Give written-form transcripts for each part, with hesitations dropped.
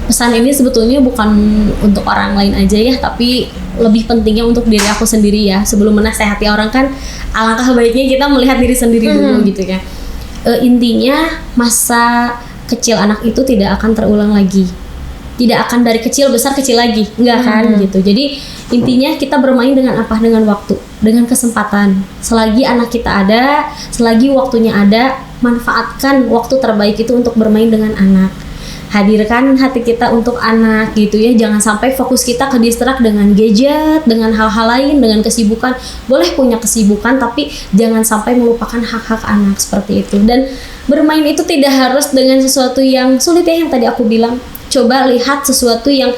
pesan ini sebetulnya bukan untuk orang lain aja ya, tapi lebih pentingnya untuk diri aku sendiri ya. Sebelum menasehati orang kan alangkah baiknya kita melihat diri sendiri dulu gitu ya. Intinya masa kecil anak itu tidak akan terulang lagi, tidak akan dari kecil besar kecil lagi, enggak kan gitu. Jadi intinya kita bermain dengan apa, dengan waktu, dengan kesempatan. Selagi anak kita ada, selagi waktunya ada, manfaatkan waktu terbaik itu untuk bermain dengan anak. Hadirkan hati kita untuk anak gitu ya. Jangan sampai fokus kita ke distract dengan gadget, dengan hal-hal lain, dengan kesibukan. Boleh punya kesibukan tapi jangan sampai melupakan hak-hak anak seperti itu. Dan bermain itu tidak harus dengan sesuatu yang sulit ya, yang tadi aku bilang. Coba lihat sesuatu yang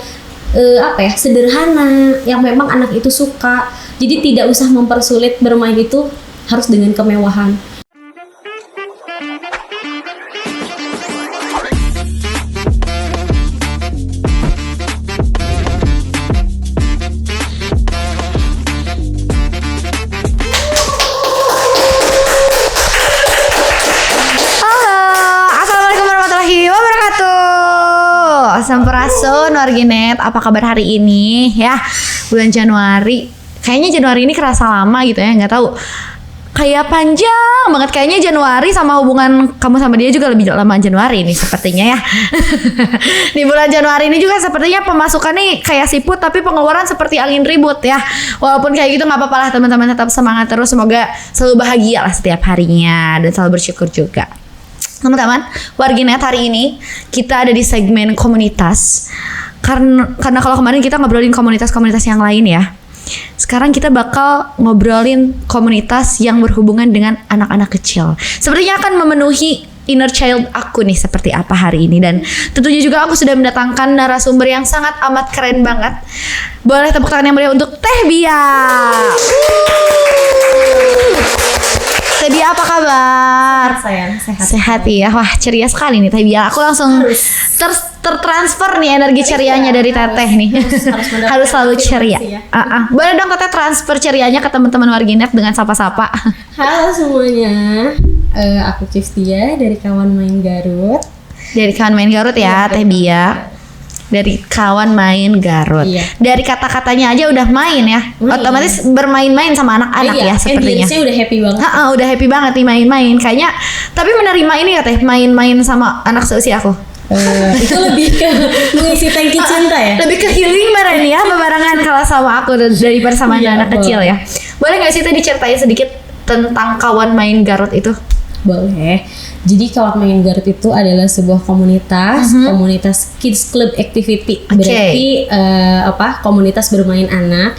sederhana, yang memang anak itu suka. Jadi tidak usah mempersulit, bermain itu harus dengan kemewahan. Sampurasun warginet, apa kabar hari ini ya? Bulan Januari, kayaknya Januari ini kerasa lama gitu ya, nggak tahu. Kayak panjang banget kayaknya Januari, sama hubungan kamu sama dia juga lebih lama Januari ini sepertinya ya. Di bulan Januari ini juga sepertinya pemasukan nih kayak siput, tapi pengeluaran seperti angin ribut ya. Walaupun kayak gitu nggak apa-apa lah teman-teman, tetap semangat terus. Semoga selalu bahagia lah setiap harinya dan selalu bersyukur juga. Teman-teman, warginet, hari ini kita ada di segmen komunitas. Karena kalau kemarin kita ngobrolin komunitas-komunitas yang lain ya, sekarang kita bakal ngobrolin komunitas yang berhubungan dengan anak-anak kecil. Sepertinya akan memenuhi inner child aku nih seperti apa hari ini. Dan tentunya juga aku sudah mendatangkan narasumber yang sangat amat keren banget. Boleh tepuk tangan yang meriah untuk Teh Bia. Teh Bia, apa kabar? Sayang, sehat ya. Wah, ceria sekali nih Teh Bia. Aku langsung tertransfer nih energi cerianya dari Teteh nih. Harus selalu ceria. Boleh dong Teteh transfer cerianya ke teman-teman warginet dengan sapa-sapa. Halo semuanya, aku Ciftia dari Kawan Main Garut. Dari Kawan Main Garut ya, Teh Bia. Dari Kawan Main Garut. Iya. Dari kata-katanya aja udah main ya. Otomatis bermain-main sama anak-anak ya sepertinya. Iya, udah happy banget. Udah happy banget nih main-main. Kayaknya tapi menerima ini ya Teh, main-main sama anak seusia aku. Itu lebih ke mengisi tangki cinta ya. Lebih ke healing bareng ya, bebarengan kalau sama aku daripada sama anak kecil ya. Boleh nggak sih Teh diceritain sedikit tentang Kawan Main Garut itu? Boleh. Jadi Kawan Main Garut itu adalah sebuah komunitas, komunitas Kids Club Activity. Berarti komunitas bermain anak.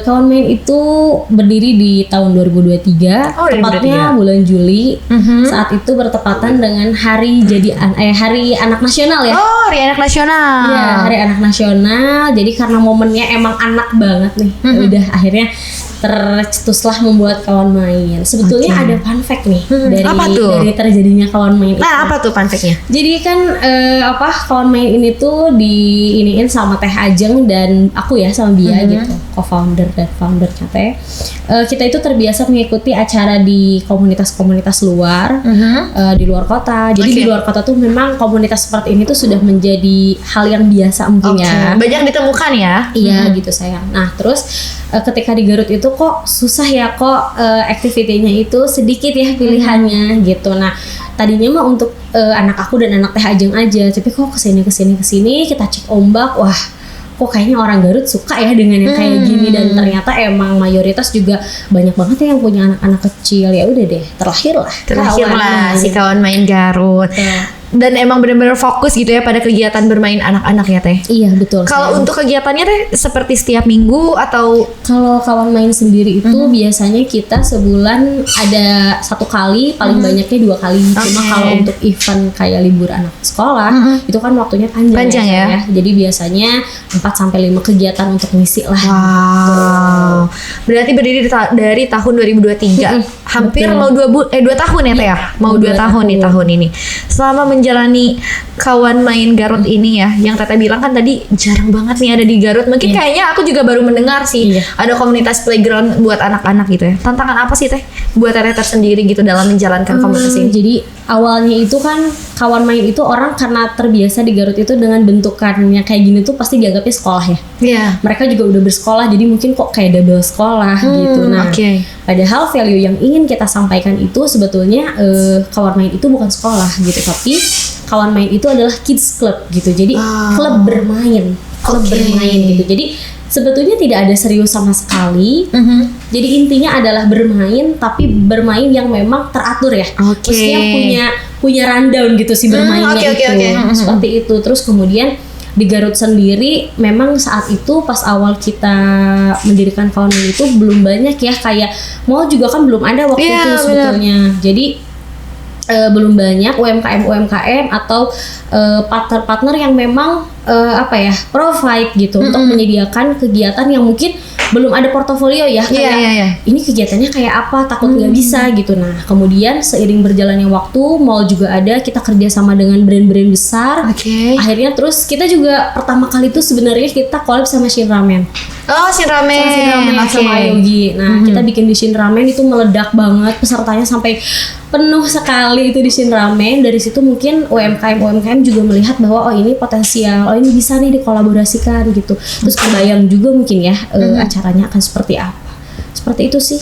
Kawan Main itu berdiri di tahun 2023, tepatnya bulan Juli. Saat itu bertepatan dengan hari Hari Anak Nasional ya. Oh, Hari Anak Nasional. Ya, Hari Anak Nasional. Jadi karena momennya emang anak banget nih, udah akhirnya tercetuslah membuat Kawan Main. Sebetulnya ada fun fact nih dari terjadinya Kawan Main itu. Nah, apa tuh fun fact-nya? Jadi kan Kawan Main ini tuh diiniin sama Teh Ajeng dan aku ya sama Bia gitu, co-founder dan foundernya Teh. Kita itu terbiasa mengikuti acara di komunitas-komunitas luar, di luar kota. Jadi di luar kota tuh memang komunitas seperti ini tuh sudah menjadi hal yang biasa mungkin ya. Banyak ditemukan ya. Iya gitu sayang. Nah terus ketika di Garut itu kok susah ya, kok activity-nya itu sedikit ya pilihannya gitu. Nah tadinya mah untuk anak aku dan anak Teh Ajeng aja, tapi kok kesini kita cek ombak, wah kok kayaknya orang Garut suka ya dengan yang kayak gini. Dan ternyata emang mayoritas juga banyak banget ya yang punya anak-anak kecil. Ya udah deh, terlahirlah si Kawan Main Garut. Dan emang benar-benar fokus gitu ya pada kegiatan bermain anak-anak ya Teh. Iya betul. Kalau untuk kegiatannya Teh seperti setiap minggu atau? Kalau Kawan Main sendiri itu biasanya kita sebulan ada 1 kali, paling banyaknya 2 kali. Cuma kalau untuk event kayak libur anak sekolah itu kan waktunya panjang ya. Jadi biasanya 4-5 kegiatan untuk ngisi lah. Wow. Berarti berdiri dari tahun 2023. Hampir mau 2 tahun ya Teh ya. Mau 2 tahun nih tahun ini. Selama menjalani Kawan Main Garut ini ya, yang Teteh bilang kan tadi jarang banget nih ada di Garut. Mungkin kayaknya aku juga baru mendengar sih ada komunitas playground buat anak-anak gitu ya. Tantangan apa sih Teh buat Teteh tersendiri gitu dalam menjalankan komunitas ini? Jadi awalnya itu kan kawan main itu orang karena terbiasa di Garut itu dengan bentukannya kayak gini tuh pasti dianggapnya sekolah ya. Iya. Mereka juga udah bersekolah jadi mungkin kok kayak double sekolah gitu. Nah, padahal value yang ingin kita sampaikan itu sebetulnya kawan main itu bukan sekolah gitu, tapi kawan main itu adalah kids club gitu. Jadi klub bermain, gitu. Jadi sebetulnya tidak ada serius sama sekali. Jadi intinya adalah bermain, tapi bermain yang memang teratur ya. Maksudnya punya rundown gitu sih bermainnya itu. Seperti itu. Terus kemudian di Garut sendiri memang saat itu pas awal kita mendirikan kawan main itu belum banyak ya, kayak mall juga kan belum ada waktu itu sebetulnya. Jadi belum banyak UMKM atau partner-partner yang memang provide gitu untuk menyediakan kegiatan yang mungkin belum ada portofolio ya, kayak ini kegiatannya kayak apa, takut nggak bisa gitu. Nah kemudian seiring berjalannya waktu, mall juga ada, kita kerjasama dengan brand-brand besar. Akhirnya terus kita juga pertama kali itu sebenarnya kita collab sama Shin Ramen. Shin Ramen sama Ayogi. Nah kita bikin di Shin Ramen itu meledak banget, pesertanya sampai penuh sekali itu di Shin Ramen. Dari situ mungkin UMKM juga melihat bahwa ini potensial, ini bisa nih dikolaborasikan gitu. Terus kebayang juga mungkin ya acaranya akan seperti apa. Seperti itu sih.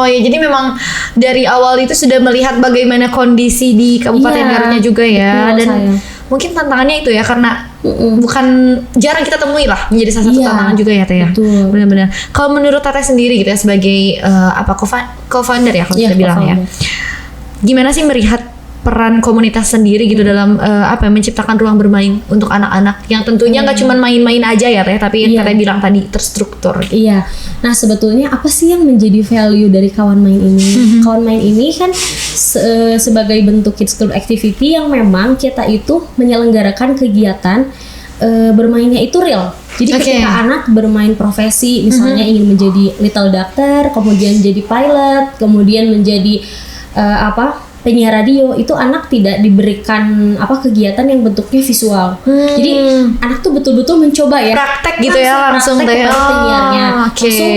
Ya jadi memang dari awal itu sudah melihat bagaimana kondisi di Kabupaten Garutnya juga ya. Betul, dan mungkin tantangannya itu ya, karena bukan jarang kita temui lah, menjadi salah satu tantangan juga ya Teh ya. Benar-benar. Kalau menurut Teteh sendiri gitu ya sebagai co-founder ya kalau kita bilang ya, gimana sih melihat peran komunitas sendiri gitu dalam menciptakan ruang bermain untuk anak-anak yang tentunya nggak cuma main-main aja ya Teh, tapi yang Teteh bilang tadi terstruktur. Nah sebetulnya apa sih yang menjadi value dari kawan main ini? Kawan main ini kan sebagai bentuk kids club activity yang memang kita itu menyelenggarakan kegiatan bermainnya itu real. Jadi ketika anak bermain profesi, misalnya ingin menjadi little doctor, kemudian jadi pilot, kemudian menjadi penyiar radio, itu anak tidak diberikan kegiatan yang bentuknya visual. Jadi anak tuh betul-betul mencoba ya, praktek gitu ya, langsung penyiarnya, langsung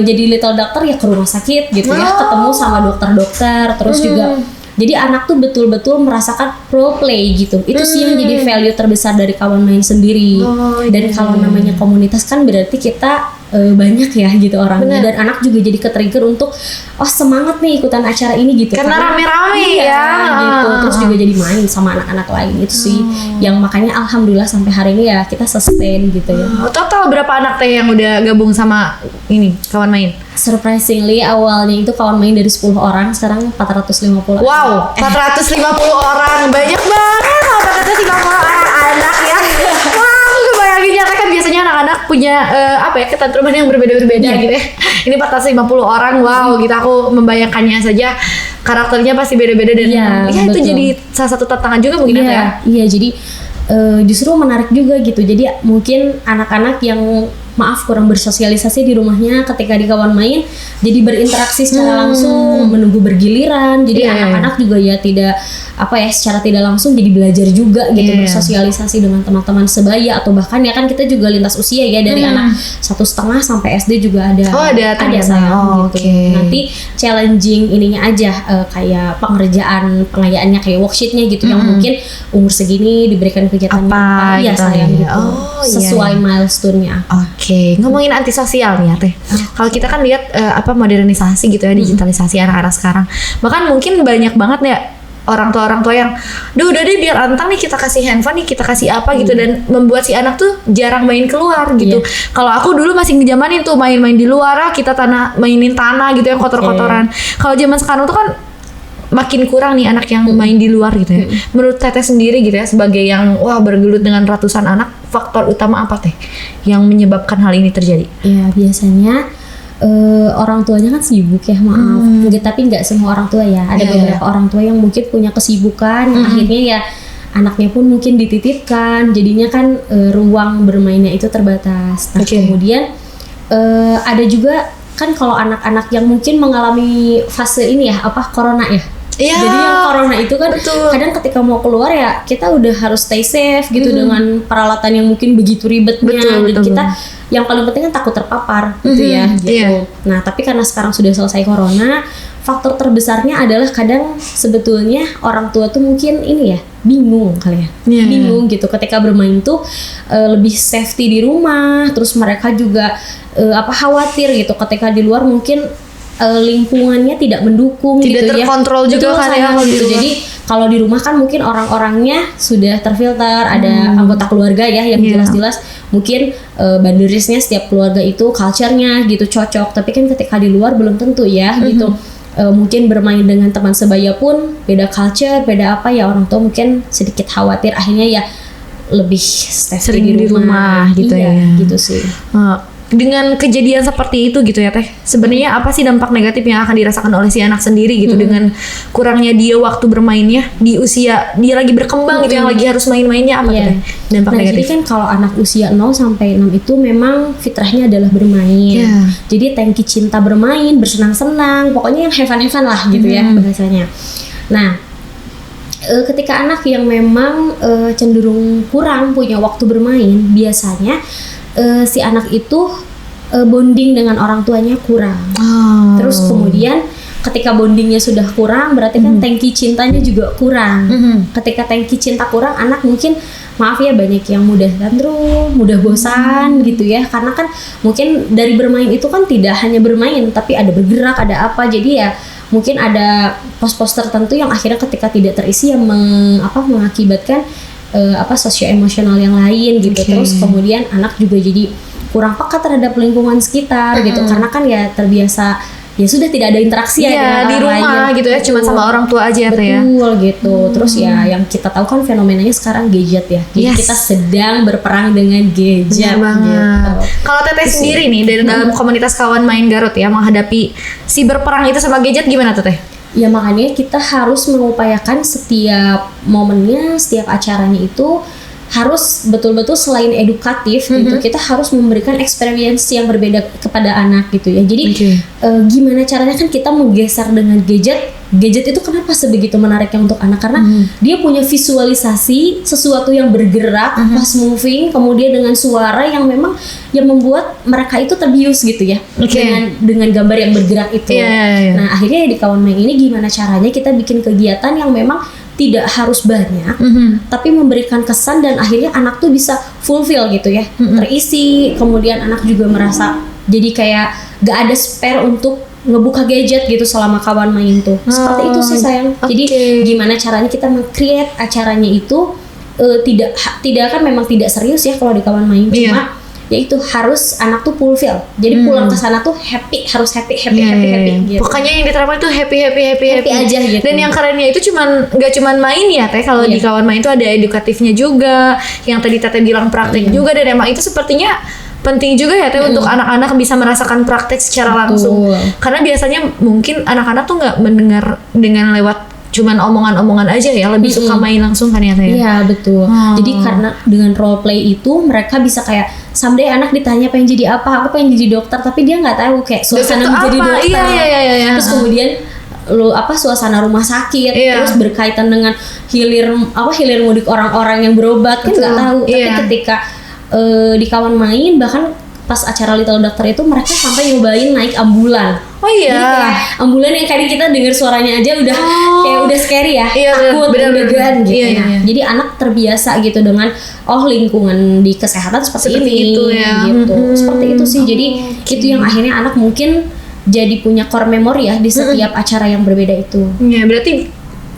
jadi little doctor ya ke rumah sakit gitu ya, ketemu sama dokter-dokter, terus juga jadi anak tuh betul-betul merasakan role play gitu. Itu sih yang jadi value terbesar dari kawan main sendiri. Dan kalau namanya komunitas kan berarti kita banyak ya gitu orangnya. Dan anak juga jadi ke-trigger untuk semangat nih ikutan acara ini gitu. Karena rame-rame gitu. Terus juga jadi main sama anak-anak lain. Itu sih yang makanya alhamdulillah sampai hari ini ya kita sustain gitu ya. Total berapa anak Teh yang udah gabung sama ini kawan main? Surprisingly awalnya itu kawan main dari 10 orang, sekarang 450. Wow, 450 orang, banyak banget 450 anak ya. Wah, gue bayanginnya kan biasanya anak-anak punya ketantruman yang berbeda-berbeda gitu ya. Ini 450 orang, wow, gitu aku membayangkannya saja karakternya pasti beda-beda dan itu jadi salah satu tantangan juga mungkin ya. Iya, jadi justru menarik juga gitu. Jadi mungkin anak-anak yang kurang bersosialisasi di rumahnya, ketika di kawan main jadi berinteraksi secara langsung, menunggu bergiliran. Jadi anak-anak juga ya tidak secara tidak langsung jadi belajar juga gitu, bersosialisasi dengan teman-teman sebaya, atau bahkan ya kan kita juga lintas usia ya, dari anak 1,5 sampai SD juga ada. Ada sayang gitu. Nanti challenging ininya aja kayak pengerjaannya kayak worksheetnya gitu, yang mungkin umur segini diberikan kegiatan apa gitu sayang gitu. Sesuai milestone-nya. Ngomongin antisosial nih ya Teh. Kalau kita kan lihat modernisasi gitu ya, digitalisasi anak-anak sekarang. Bahkan mungkin banyak banget ya orang tua yang udah deh biar antang nih, kita kasih handphone nih, kita kasih apa gitu, dan membuat si anak tuh jarang main keluar gitu. Kalau aku dulu masih ngejamanin tuh main-main di luar, kita mainin tanah gitu yang kotor-kotoran. Kalau zaman sekarang tuh kan makin kurang nih anak yang main di luar gitu ya. Menurut Teteh sendiri gitu ya, sebagai yang bergelut dengan ratusan anak, faktor utama apa Teh yang menyebabkan hal ini terjadi? Ya biasanya orang tuanya kan sibuk ya, tapi nggak semua orang tua ya. Ada beberapa orang tua yang mungkin punya kesibukan, akhirnya ya anaknya pun mungkin dititipkan, jadinya kan ruang bermainnya itu terbatas. Nah kemudian ada juga kan kalau anak-anak yang mungkin mengalami fase ini ya corona ya. Jadi yang corona itu kan kadang ketika mau keluar ya kita udah harus stay safe gitu, dengan peralatan yang mungkin begitu ribetnya. Dan kita yang paling penting kan takut terpapar gitu ya gitu. Nah tapi karena sekarang sudah selesai corona, faktor terbesarnya adalah kadang sebetulnya orang tua tuh mungkin ini ya bingung kali ya, bingung gitu ketika bermain tuh lebih safety di rumah, terus mereka juga khawatir gitu ketika di luar mungkin lingkungannya tidak mendukung, tidak gitu terkontrol ya. juga kan ya gitu. Jadi kalau di rumah kan mungkin orang-orangnya sudah terfilter, ada anggota keluarga ya yang jelas-jelas mungkin boundariesnya setiap keluarga itu culture-nya gitu cocok, tapi kan ketika di luar belum tentu ya gitu. Mungkin bermain dengan teman sebaya pun beda culture, beda apa ya, orang tua mungkin sedikit khawatir, akhirnya ya lebih stay di rumah gitu ya. Gitu sih. Dengan kejadian seperti itu gitu ya Teh, sebenarnya apa sih dampak negatif yang akan dirasakan oleh si anak sendiri gitu dengan kurangnya dia waktu bermainnya di usia dia lagi berkembang gitu, yang lagi harus main-mainnya apa tuh Teh dampak negatif? Jadi kan kalau anak usia 0 sampai 6 itu memang fitrahnya adalah bermain. Jadi tangki cinta bermain, bersenang-senang, pokoknya yang have-fun lah gitu ya bahasanya. Nah, ketika anak yang memang cenderung kurang punya waktu bermain, biasanya si anak itu bonding dengan orang tuanya kurang. Terus kemudian ketika bondingnya sudah kurang, berarti kan tangki cintanya juga kurang. Ketika tangki cinta kurang, anak mungkin maaf ya banyak yang mudah tantrum, mudah bosan gitu ya. Karena kan mungkin dari bermain itu kan tidak hanya bermain, tapi ada bergerak, ada apa. Jadi ya mungkin ada pos-pos tertentu yang akhirnya ketika tidak terisi yang mengakibatkan sosio-emosional yang lain gitu. Terus kemudian anak juga jadi kurang peka terhadap lingkungan sekitar gitu, karena kan ya terbiasa ya sudah tidak ada interaksi ya di rumah gitu ya, cuma sama orang tua aja ya. Betul gitu. Terus ya yang kita tahu kan fenomenanya sekarang gadget ya. Jadi kita sedang berperang dengan gadget gitu. Kalau Teteh sendiri nih dari dalam komunitas kawan main Garut ya, menghadapi si berperang itu sama gadget gimana Teteh? Ya makanya kita harus mengupayakan setiap momennya, setiap acaranya itu harus betul-betul selain edukatif gitu, kita harus memberikan experience yang berbeda kepada anak gitu ya. Jadi gimana caranya kan kita menggeser dengan gadget itu kenapa sebegitu menariknya untuk anak, karena dia punya visualisasi sesuatu yang bergerak, fast moving, kemudian dengan suara yang memang yang membuat mereka itu terbius gitu ya dengan gambar yang bergerak itu. Nah akhirnya di kawan main ini gimana caranya kita bikin kegiatan yang memang tidak harus banyak, tapi memberikan kesan dan akhirnya anak tuh bisa fulfill gitu ya, terisi. Kemudian anak juga merasa jadi kayak gak ada spare untuk ngebuka gadget gitu selama kawan main tuh. Seperti itu sih sayang. Jadi gimana caranya kita meng-create acaranya itu tidak akan memang tidak serius ya kalau di kawan main, cuma yaitu harus anak tuh fulfill. Jadi pulang ke sana tuh harus happy gitu. Pokoknya yang diterapkan tuh happy aja gitu. Dan yang kerennya itu gak cuman main ya Teh, kalau di kawan main itu ada edukatifnya juga, yang tadi Teteh bilang praktek juga, dan emang itu sepertinya penting juga ya Teh untuk anak-anak bisa merasakan praktek secara langsung. Karena biasanya mungkin anak-anak tuh nggak mendengar dengan lewat cuman omongan-omongan aja ya, lebih suka main langsung kan ya Teh? Iya betul. Jadi karena dengan role play itu mereka bisa kayak someday anak ditanya pengen jadi apa, aku pengen jadi dokter, tapi dia nggak tahu kayak suasana menjadi dokter. Terus kemudian suasana rumah sakit, terus berkaitan dengan hilir mudik orang-orang yang berobat kan nggak tahu. Tapi ketika di kawan main, bahkan pas acara Little Doctor itu mereka sampai nyobain naik ambulan. Jadi kayak ambulan yang kadang kita dengar suaranya aja udah kayak udah scary ya, takut, deg-degan gitu. Jadi anak terbiasa gitu dengan lingkungan di kesehatan seperti ini gitu. Seperti itu sih. Jadi itu yang akhirnya anak mungkin jadi punya core memory ya di setiap acara yang berbeda itu. Iya, berarti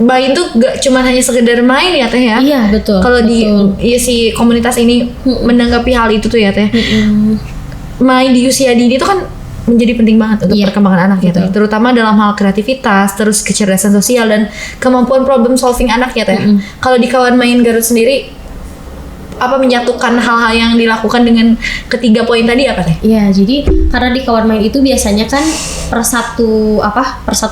main tuh gak cuma hanya sekedar main ya Teh ya? Iya betul. Kalau di si komunitas ini menanggapi hal itu tuh ya Teh, main di usia dini itu kan menjadi penting banget untuk perkembangan anak ya Teh, terutama dalam hal kreativitas, terus kecerdasan sosial dan kemampuan problem solving anak ya Teh. Kalau di kawan main Garut sendiri, apa menyatukan hal-hal yang dilakukan dengan ketiga poin tadi apa Teh? Iya, jadi karena di kawan main itu biasanya kan per satu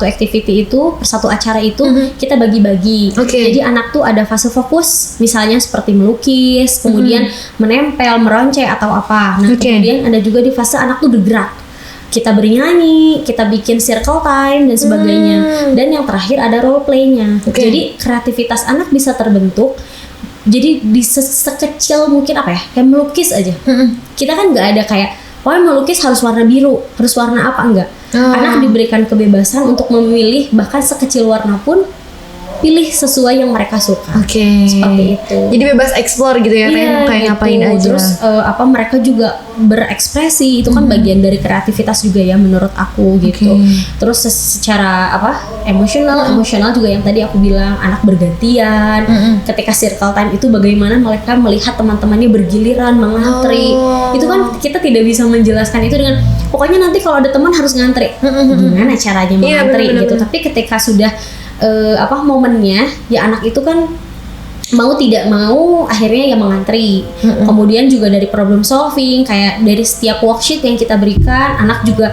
activity itu, per satu acara itu kita bagi-bagi. Jadi anak tuh ada fase fokus, misalnya seperti melukis, kemudian menempel, meronceng atau apa. Nah, kemudian ada juga di fase anak tuh bergerak. Kita bernyanyi, kita bikin circle time dan sebagainya. Dan yang terakhir ada role play-nya. Jadi kreativitas anak bisa terbentuk. Jadi di sekecil mungkin kayak melukis aja. Kita kan nggak ada kayak melukis harus warna biru, harus warna apa, enggak. Anak diberikan kebebasan untuk memilih, bahkan sekecil warna pun pilih sesuai yang mereka suka. Seperti itu. Jadi bebas explore gitu ya, kayak gitu. ngapain aja. Terus mereka juga berekspresi, itu kan bagian dari kreativitas juga ya menurut aku gitu. Terus secara emosional juga yang tadi aku bilang, anak bergantian. Ketika circle time itu bagaimana mereka melihat teman-temannya bergiliran mengantri. Itu kan kita tidak bisa menjelaskan itu dengan pokoknya nanti kalau ada teman harus ngantri. Gimana caranya mengantri gitu. Tapi ketika sudah momennya ya, anak itu kan mau tidak mau akhirnya ya mengantri. Kemudian juga dari problem solving, kayak dari setiap worksheet yang kita berikan, anak juga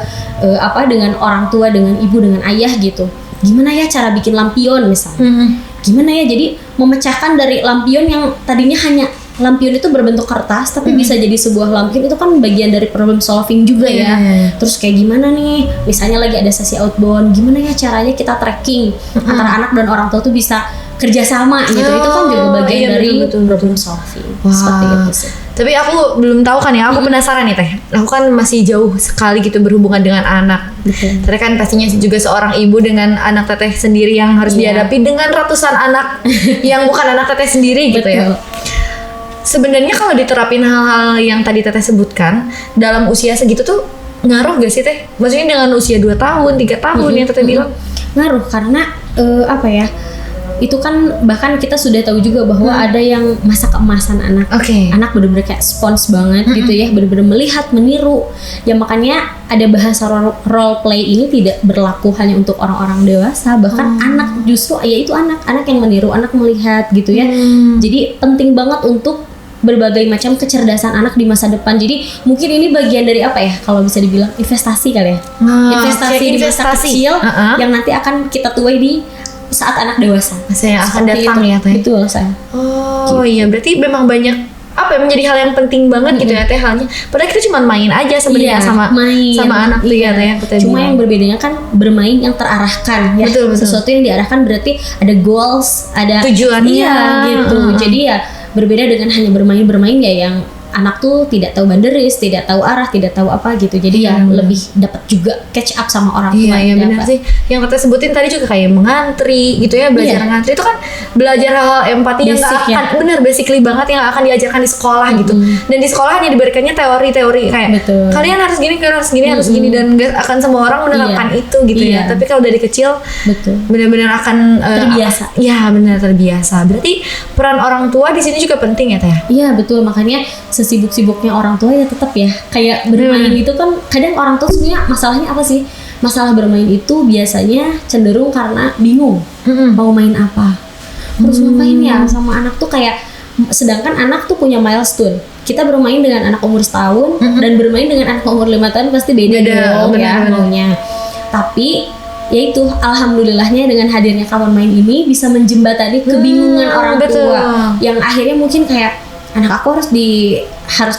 dengan orang tua, dengan ibu, dengan ayah gitu. Gimana ya cara bikin lampion misalnya. Gimana ya jadi memecahkan dari lampion yang tadinya hanya lampion itu berbentuk kertas tapi bisa jadi sebuah lampion, itu kan bagian dari problem solving juga ya. Terus kayak gimana nih, misalnya lagi ada sesi outbound, gimana ya caranya kita tracking antara anak dan orang tua tuh bisa kerjasama gitu. Itu kan juga bagian dari problem solving. Seperti itu sih. Tapi aku belum tahu kan ya, aku penasaran nih Teh. Aku kan masih jauh sekali gitu berhubungan dengan anak. Teteh kan pastinya juga seorang ibu dengan anak Teteh sendiri yang harus dihadapi dengan ratusan anak yang bukan anak Teteh sendiri gitu ya. Sebenarnya kalau diterapin hal-hal yang tadi Teteh sebutkan dalam usia segitu tuh ngaruh gak sih Teh? Maksudnya dengan usia 2 tahun, 3 tahun yang Teteh bilang? Ngaruh karena itu kan bahkan kita sudah tahu juga bahwa ada yang masa keemasan anak. Anak bener-bener kayak spons banget gitu ya, bener-bener melihat, meniru. Ya makanya ada bahasa role play ini tidak berlaku hanya untuk orang-orang dewasa, bahkan anak justru ya itu anak yang meniru, anak melihat gitu ya. Jadi penting banget untuk berbagai macam kecerdasan anak di masa depan. Jadi mungkin ini bagian dari kalau bisa dibilang investasi kali ya. Investasi di masa kecil yang nanti akan kita tuai di saat anak dewasa. Masa yang akan datang ya Teh. Betul sayang. Iya, berarti memang banyak menjadi hal yang penting banget gitu ya Teh halnya. Padahal kita cuma main aja sebenarnya sama anak tuh ya Teh. Cuma yang berbedanya kan bermain yang terarahkan ya. Betul. Sesuatu yang diarahkan berarti ada goals, ada tujuannya gitu. Jadi ya berbeda dengan hanya bermain ya yang anak tuh tidak tahu banderis, tidak tahu arah, tidak tahu apa gitu. Jadi ya lebih dapat juga catch up sama orang tua. Iya benar sih. Yang kita sebutin tadi juga kayak mengantri gitu ya, belajar ngantri itu kan belajar hal empati yang nggak akan basically banget yang akan diajarkan di sekolah gitu. Dan di sekolah hanya diberikannya teori-teori kayak kalian harus gini, harus gini dan gak akan semua orang menerapkan itu gitu ya. Tapi kalau dari kecil benar-benar akan terbiasa. Iya benar terbiasa. Berarti peran orang tua di sini juga penting ya Teh. Iya betul, makanya sesibuk-sibuknya orang tua ya tetap ya kayak bermain itu kan kadang orang tua sebenarnya masalahnya apa sih? Masalah bermain itu biasanya cenderung karena bingung mau main apa, terus ngapain ya sama anak tuh kayak, sedangkan anak tuh punya milestone. Kita bermain dengan anak umur setahun dan bermain dengan anak umur 5 tahun pasti beda dong ya maunya. Tapi yaitu alhamdulillahnya dengan hadirnya kawan main ini bisa menjembatani kebingungan orang tua yang akhirnya mungkin kayak anak aku harus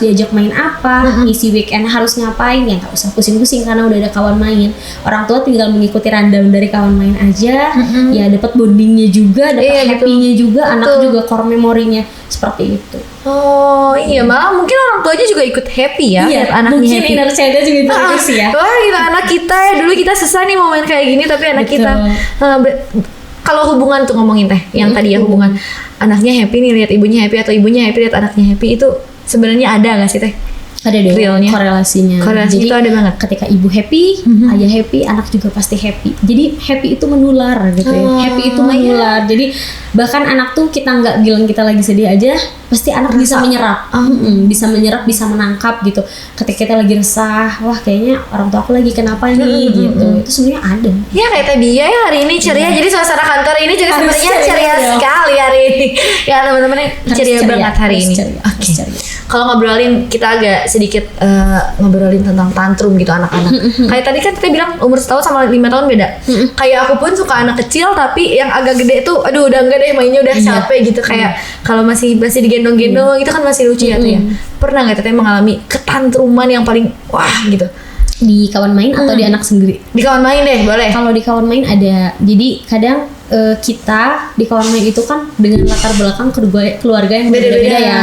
diajak main apa, isi weekend harus ngapain, ya nggak usah pusing-pusing karena udah ada kawan main. Orang tua tinggal mengikuti rundown dari kawan main aja, ya dapat bondingnya juga, dapat happy-nya juga, anak juga core memorinya seperti itu. Oh iya, malah mungkin orang tuanya juga ikut happy ya, lihat anaknya mungkin happy. Inner child-nya juga terus ya. Wah kita anak kita dulu kita susah nih mau main kayak gini, tapi anak kita kalau hubungan tuh ngomongin Teh yang tadi ya, hubungan anaknya happy nih lihat ibunya happy atau ibunya happy lihat anaknya happy, itu sebenarnya ada nggak sih Teh? Ada dong realnya, korelasinya. Jadi itu ada banget. Ketika ibu happy, ayah happy, anak juga pasti happy. Jadi happy itu menular gitu ya. Happy itu menular. Jadi bahkan anak tuh kita nggak bilang kita lagi sedih aja, pasti anak bisa menyerap, bisa menyerap, bisa menangkap gitu. Ketika kita lagi resah, wah kayaknya orang tua aku lagi kenapa nih gitu. Itu sebenarnya ada. Ya kayak Teh Bia ya hari ini ceria. Jadi suasana kantor ini juga sebenarnya ceria sekali hari ini. Ya teman-teman ceria banget hari ini. Oke. Kalau ngobrolin kita agak sedikit ngobrolin tentang tantrum gitu anak-anak. Kayak tadi kan kita bilang umur 1 tahun sama 5 tahun beda. Kayak aku pun suka anak kecil tapi yang agak gede tuh aduh udah enggak deh mainnya udah capek gitu. Kayak kalau masih digendong-gendong itu kan masih lucu ya tuh ya. Pernah enggak Teteh mengalami ketantruman yang paling wah gitu? Di kawan main atau di anak sendiri? Di kawan main deh boleh. Kalau di kawan main ada. Jadi kadang kita di kawan main itu kan dengan latar belakang keluarga yang berbeda-beda ya.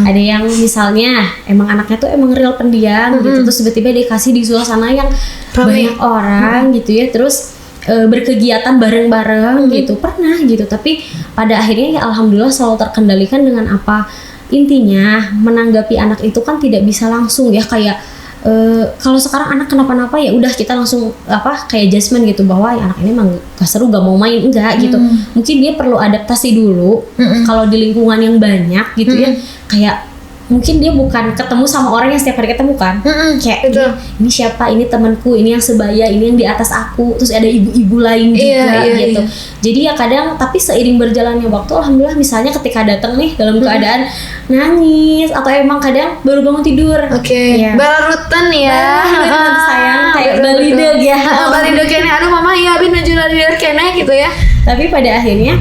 Ada yang misalnya emang anaknya tuh emang real pendiam gitu, terus tiba-tiba dikasih di suasana yang banyak orang gitu ya, terus berkegiatan bareng-bareng gitu, pernah gitu. Tapi pada akhirnya ya alhamdulillah selalu terkendalikan dengan apa, intinya menanggapi anak itu kan tidak bisa langsung ya, kayak kalau sekarang anak kenapa-napa ya udah kita langsung kayak judgement gitu bahwa ya anak ini emang gak seru, gak mau main, enggak gitu. Mungkin dia perlu adaptasi dulu kalau di lingkungan yang banyak gitu ya, kayak mungkin dia bukan ketemu sama orang yang setiap hari ketemu kan, kayak ini siapa, ini temanku, ini yang sebaya, ini yang di atas aku, terus ada ibu-ibu lain juga gitu. Jadi ya kadang, tapi seiring berjalannya waktu alhamdulillah misalnya ketika datang nih dalam keadaan nangis atau emang kadang baru bangun tidur, barutan ya, sayang kayak balidog ya, balidog kene, aduh mama ya abis menjual kene gitu ya. Tapi pada akhirnya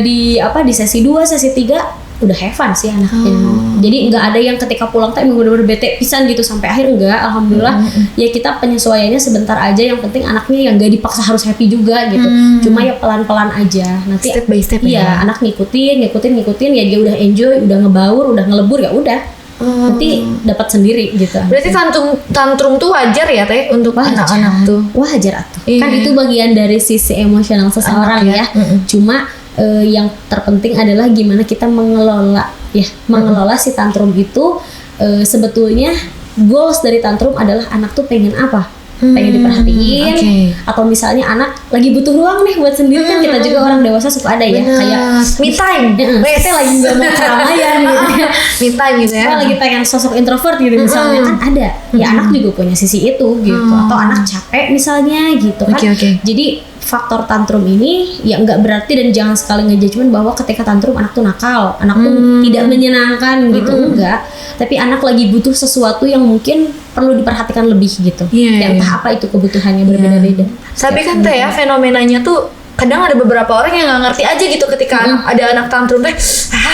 di sesi 2, sesi 3 udah have fun sih anaknya. Jadi nggak ada yang ketika pulang tuh emang bener-bener bete pisan gitu sampai akhir, enggak. Alhamdulillah ya kita penyesuaiannya sebentar aja, yang penting anaknya yang nggak dipaksa harus happy juga gitu. Cuma ya pelan-pelan aja. Nanti step by step ya. Anak ngikutin ya, dia udah enjoy, udah ngebaur, udah ngelebur ya udah. Nanti dapat sendiri gitu. Berarti tantrum tuh wajar ya Teh untuk anak-anak tuh. Wajar tuh. Kan itu bagian dari sisi emosional seseorang ya. Cuma yang terpenting adalah gimana kita mengelola si tantrum itu. Sebetulnya goals dari tantrum adalah anak tuh pengen apa, pengen diperhatiin, atau misalnya anak lagi butuh ruang nih buat sendiri. Kan kita juga orang dewasa suka ada ya kayak me time, saya lagi gak mau keramaian gitu ya, me time gitu ya, lagi pengen sosok introvert gitu misalnya, kan ada ya anak juga punya sisi itu gitu, atau anak capek misalnya gitu kan. Jadi faktor tantrum ini ya nggak berarti dan jangan sekali ngejudgement bahwa ketika tantrum anak tuh nakal, anak tuh tidak menyenangkan gitu, enggak. Tapi anak lagi butuh sesuatu yang mungkin perlu diperhatikan lebih gitu. Entah apa itu kebutuhannya berbeda-beda. Tapi kan Teh ya, fenomenanya tuh kadang ada beberapa orang yang nggak ngerti aja gitu ketika ada anak tantrum teh,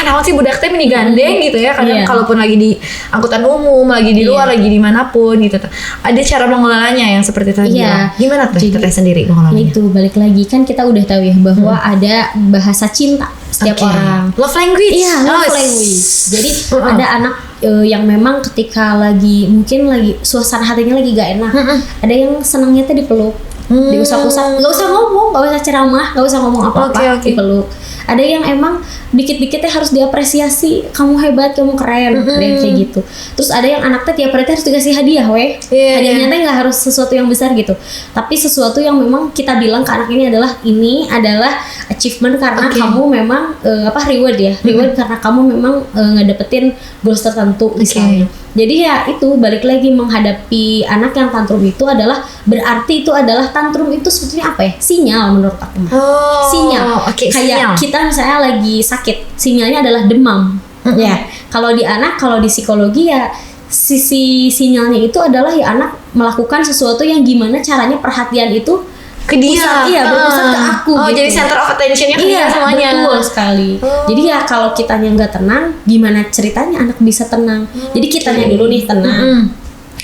naon sih budak teh meni gandeng gitu ya. Kadang kalaupun lagi di angkutan umum, lagi di luar, lagi dimanapun gitu, ada cara mengelolanya yang seperti tadi. Gimana tuh Teh sendiri mengelolanya? Itu balik lagi kan kita udah tahu ya bahwa ada bahasa cinta setiap orang. Love language. Love language. Jadi ada anak yang memang ketika mungkin lagi suasana hatinya lagi gak enak, ada yang senangnya tuh dipeluk, diusap-usap, nggak usah ngomong, nggak usah ceramah, nggak usah ngomong apa-apa, dipeluk. Ada yang emang dikit-dikitnya harus diapresiasi, kamu hebat, kamu keren, ada yang kayak gitu. Terus ada yang anaknya tiap hari harus dikasih hadiah, hadiahnya teh nggak harus sesuatu yang besar gitu, tapi sesuatu yang memang kita bilang ke anak ini adalah achievement karena kamu memang reward karena kamu memang ngedapetin goals tertentu misalnya. Jadi ya itu balik lagi menghadapi anak yang tantrum itu adalah berarti itu adalah tantrum itu sebetulnya apa ya? Sinyal menurut aku. Sinyal. Kayak kita misalnya lagi sakit, sinyalnya adalah demam. Ya. Kalau di anak, kalau di psikologi ya sisi sinyalnya itu adalah ya anak melakukan sesuatu yang gimana caranya perhatian itu ke dia, berpusat ke aku gitu. Jadi center of attention-nya ke dia semuanya. Betul sekali. Jadi ya kalau kitanya nggak tenang, gimana ceritanya anak bisa tenang? Jadi kitanya dulu nih tenang.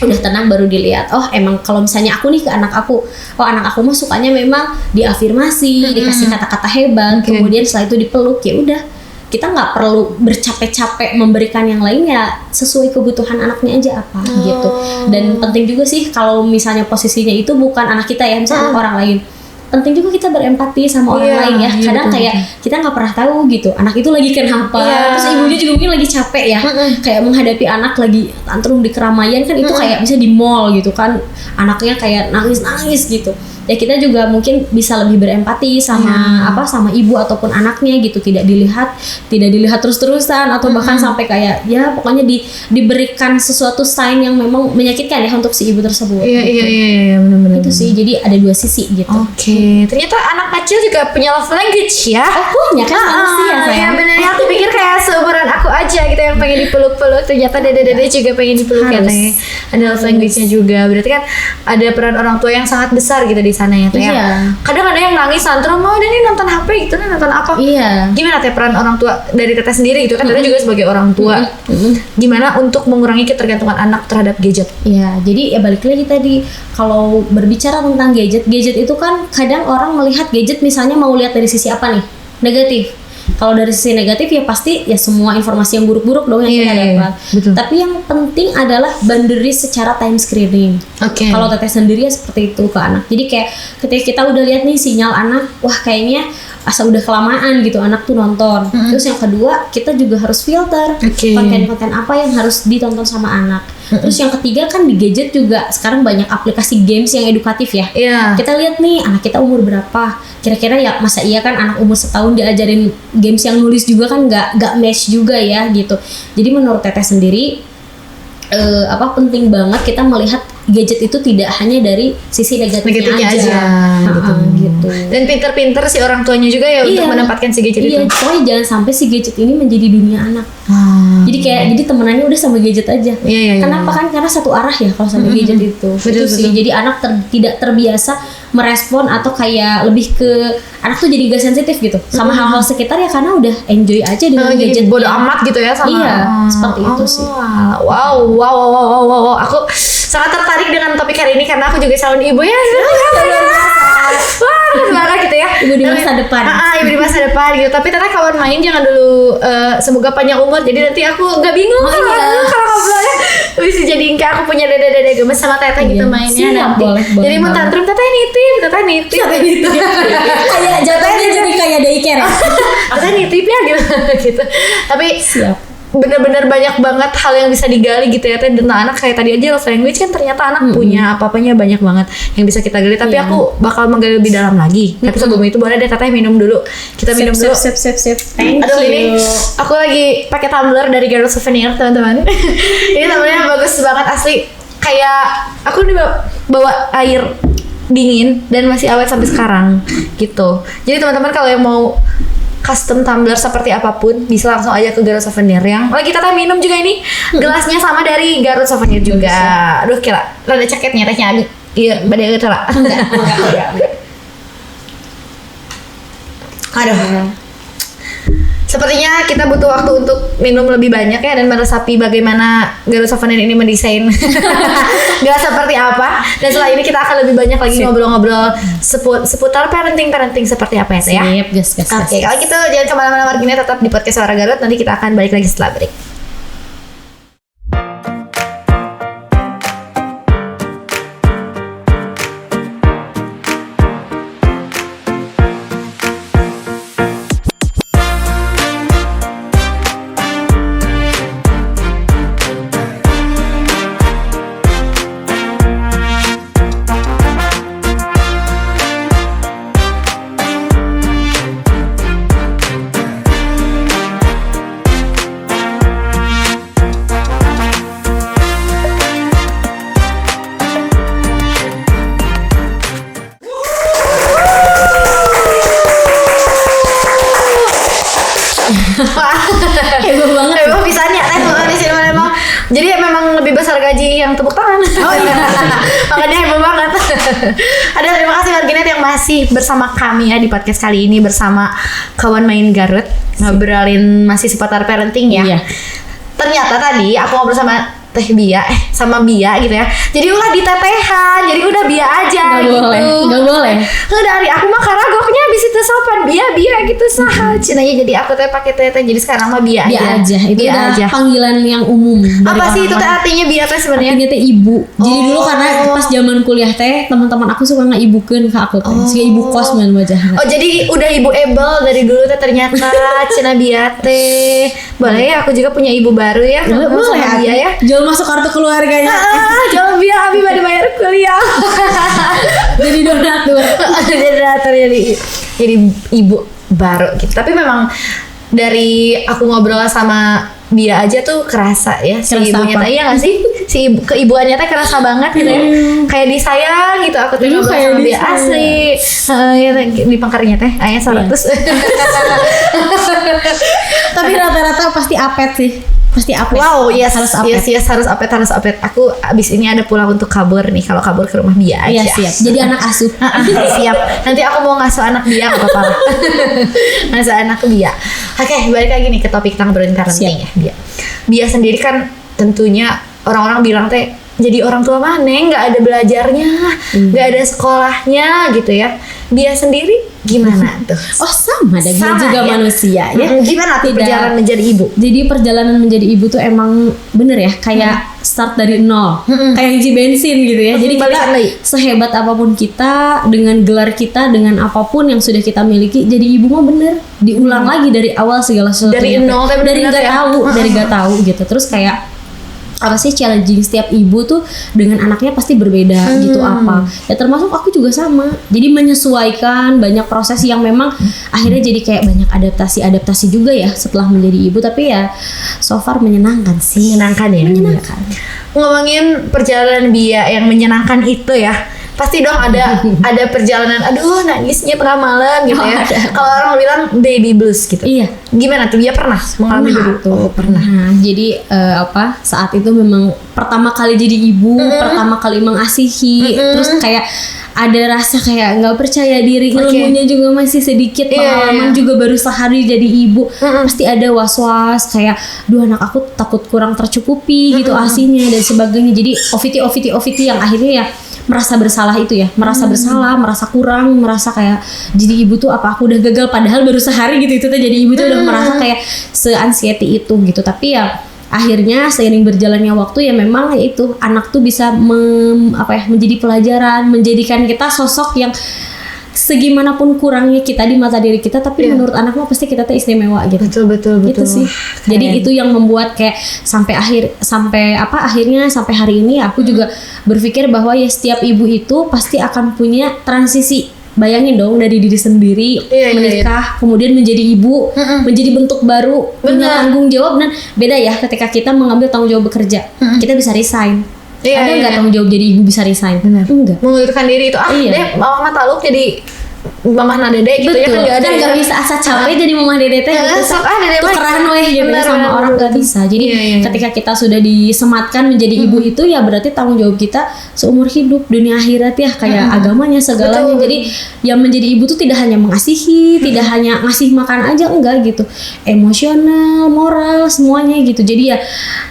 Udah tenang baru dilihat. Oh emang kalau misalnya aku nih ke anak aku, anak aku mah sukanya memang diafirmasi, dikasih kata-kata hebat, kemudian setelah itu dipeluk, ya udah. Kita nggak perlu bercapek-capek memberikan yang lain, ya sesuai kebutuhan anaknya aja apa gitu. Dan penting juga sih kalau misalnya posisinya itu bukan anak kita ya, misalnya anak orang lain, penting juga kita berempati sama orang lain ya. Kadang kayak kita nggak pernah tahu gitu anak itu lagi kenapa, terus ibunya juga mungkin lagi capek ya, kayak menghadapi anak lagi tantrum di keramaian kan, itu kayak bisa di mall gitu kan, anaknya kayak nangis gitu. Ya kita juga mungkin bisa lebih berempati sama sama ibu ataupun anaknya gitu, tidak dilihat terus-terusan atau bahkan sampai kayak ya pokoknya diberikan sesuatu sign yang memang menyakitkan ya untuk si ibu tersebut. Iya benar-benar. Itu sih, jadi ada dua sisi gitu. Ternyata anak kecil juga punya love language ya. Punya kan manusia saya. Iya benar ya, aku pikir kayak seumuran aku aja gitu yang pengen dipeluk-peluk, ternyata dede-dede juga pengen dipeluk ya. Ada love language-nya juga. Berarti kan ada peran orang tua yang sangat besar gitu di sana ya teh. Iya. Kadang ada yang nangis tantrum, oh ini nonton HP gitu, nonton apa? Iya. Gimana teh peran orang tua dari teteh sendiri gitu kan? Teteh juga sebagai orang tua. Gimana untuk mengurangi ketergantungan anak terhadap gadget? Iya, jadi ya balik lagi tadi, kalau berbicara tentang gadget itu kan kadang orang melihat gadget misalnya mau lihat dari sisi apa nih? Negatif. Kalau dari sisi negatif ya pasti ya semua informasi yang buruk-buruk dong yang kita dapat. Betul. Tapi yang penting adalah boundaries secara time screening. Oke. Kalau teteh sendiri ya seperti itu ke anak. Jadi kayak ketika kita udah lihat nih sinyal anak, wah kayaknya asa udah kelamaan gitu anak tuh nonton. Terus yang kedua kita juga harus filter konten-konten apa yang harus ditonton sama anak. Terus yang ketiga kan di gadget juga sekarang banyak aplikasi games yang edukatif ya. Iya. Kita lihat nih anak kita umur berapa. Kira-kira ya masa iya kan anak umur setahun diajarin games yang nulis juga kan nggak match juga ya gitu. Jadi menurut teteh sendiri penting banget kita melihat gadget itu tidak hanya dari sisi negatifnya aja. Gitu. Dan pinter-pinter si orang tuanya juga ya untuk menempatkan si gadget itu. Iya, pokoknya jangan sampai si gadget ini menjadi dunia anak. Jadi temenannya udah sama gadget aja. Kenapa kan? Karena satu arah ya kalau sama gadget itu. Betul. Jadi anak tidak terbiasa merespon atau kayak lebih ke anak tuh jadi gak sensitif gitu sama hal-hal sekitar ya karena udah enjoy aja dengan gadget. Bodo amat gitu ya sama. Iya, seperti itu sih. Wow. Aku sangat tertarik dengan topik hari ini karena aku juga calon ibu ya. Wah, semangat gitu ya. Ibu di masa depan. Ibu di masa depan gitu. Tapi ternyata kawan main jangan dulu semoga panjang umur. Jadi nanti aku nggak bingung kalau ngobrolnya. Bisa jadiin kayak aku punya dada-dada gemes sama teteh gitu mainnya nanti. Boleh, jadi mau tantrum teteh nitip. Kayak jatuhnya jadi kayak daycare ya. Teteh nitip ya gitu. Tapi bener-bener banyak banget hal yang bisa digali gitu ya tentang anak. Kayak tadi aja love language kan ternyata anak punya apa-apanya banyak banget yang bisa kita gali. Tapi aku bakal menggali lebih dalam lagi. Tapi sebelum itu boleh deh teteh minum dulu. Kita minum dulu. Sip. Thank Aduh, you. ini aku lagi pakai tumbler dari Garut Souvenir teman-teman. Ini tumblernya bagus banget asli. Kayak aku nih bawa air dingin dan masih awet sampai sekarang gitu. Jadi teman-teman kalau yang mau custom tumbler seperti apapun bisa langsung aja ke Garut Souvenir yang lagi teteh minum juga ini. Gelasnya sama dari Garut Souvenir juga. Aduh kira rada ceketnya tehnya. Iya, badai gitu lah. Enggak. Aduh. Sepertinya kita butuh waktu untuk minum lebih banyak ya dan meresapi bagaimana Garut Souvenir ini mendesain gelas seperti apa. Dan setelah ini kita akan lebih banyak lagi ngobrol-ngobrol seputar parenting seperti apa ya. Gas. Oke, kalau gitu jangan kemana-mana marginnya, tetap di podcast Suara Garut. Nanti kita akan balik lagi setelah break. Heboh banget. Heboh pisannya teh di sini memang. Jadi memang lebih besar gaji yang tepuk tangan. Oh iya. Makanya heboh banget. Ada terima kasih Marginet yang masih bersama kami ya di podcast kali ini bersama kawan main Garut ngobrolin masih seputar parenting ya. Iya. Ternyata tadi aku ngobrol sama Teh Bia sama Bia gitu ya. Jadi ulah ditetehan, jadi udah Bia aja Nggak gitu. Nggak boleh. Dari aku mah karagoknya bisa teu sopan Bia gitu sah. Cenanya jadi aku teh pakai teteh. Jadi sekarang mah Bia aja. Itu Bia udah aja. panggilan yang umum. Apa sih itu teh artinya Bia teh sebenarnya? Artinya teh ibu. Jadi dulu karena pas zaman kuliah teh teman-teman aku suka ngaibukeun ke aku teh. Siga ibu kos mun wajahna. Oh jadi udah ibu able dari dulu teh ternyata cenah Bia teh. Boleh ya aku juga punya ibu baru ya. Boleh sama Bia ya. Jual masuk kartu keluarganya. Jangan Bia Abi pada bayar kuliah. Jadi donatur. jadi ibu baru gitu. Tapi memang dari aku ngobrol sama Bia aja tuh kerasa ya si ibunya teh, iya nggak sih? Si ibu keibuannya teh kerasa banget gitu ya. Kayak disayang gitu aku tuh ngobrol sama Bia asli. Ya di pangkarnya teh ayah 100. Tapi rata-rata pasti apet sih. pasti update. Wow, yes, harus update. yes, harus update. Aku abis ini ada pulang untuk kabur nih. Kalau kabur ke rumah Bia aja. Iya siap. Jadi anak asuh. Siap. Nanti aku mau ngasuh anak Bia nggak apa-apa. Ngasuh anak Bia. Oke, balik lagi nih ke topik tentang parenting ya, Bia. Bia sendiri kan tentunya orang-orang bilang teh jadi orang tua mana nggak ada belajarnya, nggak ada sekolahnya gitu ya. Bia sendiri gimana tuh? Oh sama, dan Sama, juga ya? manusia ya. Gimana tuh Tidak- perjalanan menjadi ibu? Jadi perjalanan menjadi ibu tuh emang bener ya, kayak start dari nol, kayak ngisi bensin gitu ya. Jadi kita Balikan lagi. sehebat apapun kita, dengan gelar kita, dengan apapun yang sudah kita miliki, jadi ibu mah bener diulang lagi dari awal segala sesuatu. Dari nol, tapi dari bener nggak ya. tahu, dari nggak tahu gitu. Terus kayak apa sih challenging setiap ibu tuh dengan anaknya pasti berbeda gitu apa ya, termasuk aku juga sama, jadi menyesuaikan banyak proses yang memang akhirnya jadi kayak banyak adaptasi juga ya setelah menjadi ibu, tapi ya so far menyenangkan sih. Menyenangkan ya. Menyenangkan. Ngomongin perjalanan Bia yang menyenangkan itu ya, pasti dong ada perjalanan aduh nagisnya tengah malam gitu ya. Kalau orang bilang baby blues gitu. Iya. Gimana tuh Bia pernah mengalami baby blues? tuh pernah. Jadi saat itu memang pertama kali jadi ibu, pertama kali mengasihi, terus kayak ada rasa kayak nggak percaya diri, ilmunya juga masih sedikit, pengalaman juga baru sehari jadi ibu, pasti ada was-was kayak, duh anak aku takut kurang tercukupi gitu asinya dan sebagainya. Jadi OVT yang akhirnya ya merasa bersalah itu ya, merasa bersalah, merasa kurang, merasa kayak jadi ibu tuh apa aku udah gagal, padahal baru sehari gitu itu tuh jadi ibu tuh udah merasa kayak se-anxiety itu gitu. Tapi ya akhirnya seiring berjalannya waktu ya memang itu anak tuh bisa menjadi pelajaran, menjadikan kita sosok yang segimanapun kurangnya kita di mata diri kita, tapi menurut anak mah pasti kita tuh istimewa gitu. Betul. Gitu sih. Jadi itu yang membuat kayak sampai akhirnya sampai hari ini aku juga berpikir bahwa ya setiap ibu itu pasti akan punya transisi. Bayangin dong dari diri sendiri menikah, kemudian menjadi ibu, menjadi bentuk baru, punya tanggung jawab, dan beda ya ketika kita mengambil tanggung jawab bekerja. Kita bisa resign. Ada nggak tanggung jawab jadi ibu bisa resign? Enggak. Mengundurkan diri itu deh mama taluk jadi mamah nadede gitu. Betul. Ya kan Nggak bisa asa capek jadi mamah dede teh sok dede mah tukeran weh gitu bener, sama bener, orang bener. nggak bisa. Jadi ketika kita sudah disematkan menjadi ibu itu ya berarti tanggung jawab kita seumur hidup, dunia akhirat ya, kayak agamanya segalanya. Jadi yang menjadi ibu tuh tidak hanya mengasihi, tidak hanya ngasih makan aja, enggak gitu, emosional, moral, semuanya gitu. Jadi ya